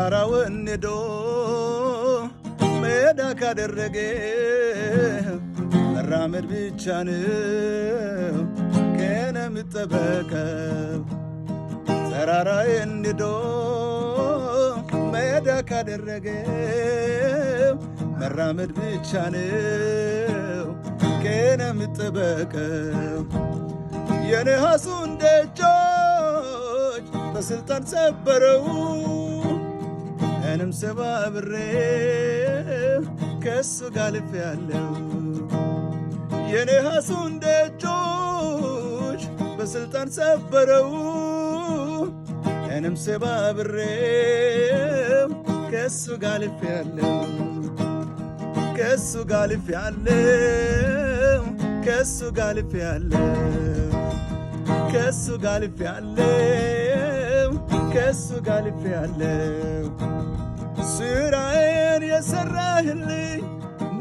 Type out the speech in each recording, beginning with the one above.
ተራራውን ንዶ ሜዳ ካደረገ መራመድ ብቻ ነው ከነ ምጠበቀው ተራራውን ንዶ ሜዳ ካደረገ መራመድ ብቻ ነው ከነ ምጠበቀው የነሐሱን ደጆች በስልጣን ሰበረው እኔም ሰባብሬ ከሱ ጋር አልፌአለሁ የነሐሱን ደጆች በስልጣን ሰበረው እኔም ሰባብሬ ከሱ ጋር አልፌአለሁ ከሱ ጋር አልፌአለሁ ከሱ ጋር አልፌአለሁ ከሱ ጋር አልፌአለሁ ከሱ ጋር አልፌአለሁ ስራዬን የሰራህልኝ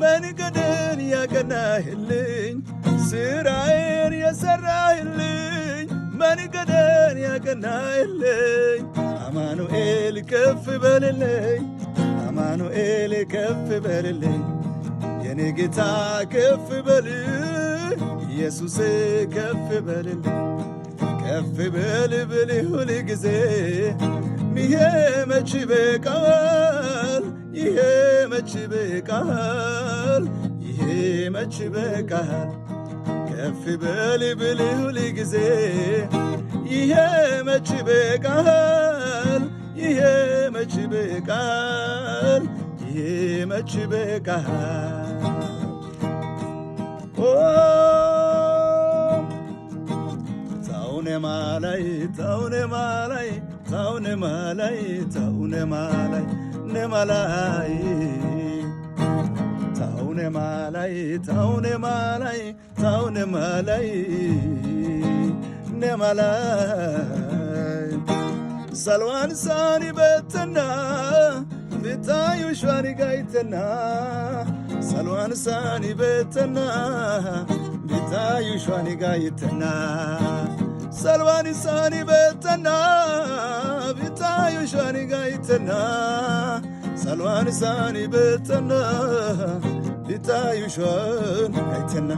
መንገድን ያቀናህልኝ ስራዬን የሰራህልኝ መንገድን ያቀናህልኝ አማኑኤል ከፍ በልልኝ አማኑኤል ከፍ በልልኝ የኔ ጌታ ከፍ በል ኢየሱስ ከፍ በልልኝ ከፍ በል ብል ሁል ጊዜ ይሄ መች በቃል ይሄ መች በቃል ይሄ መች በቃል ከፍ በል ብል ሁል ጊዜ ይሄ መች በቃል ይሄ መች በቃል ይሄ መች በቃል ታውነ ማላይ ታውነ ማላይ ታውነ ማላይ ታውነ ማላይ ነማላይ ታውነ ማላይ ታውነ ማላይ ታውነ ማላይ ነማላይ ሰልዋን ሳኒ በተና ቢታዩ ሸዋኒ ጋይተና ሰልዋን ሳኒ በተና ቢታዩ ሸዋኒ ጋይተና ሰልዋን ሳኒ በተና ቢታዩ ሸዋኒ ጋይተና ሰልዋን ሳኒ በተና ቢታዩ ሸዋኒ ጋይተና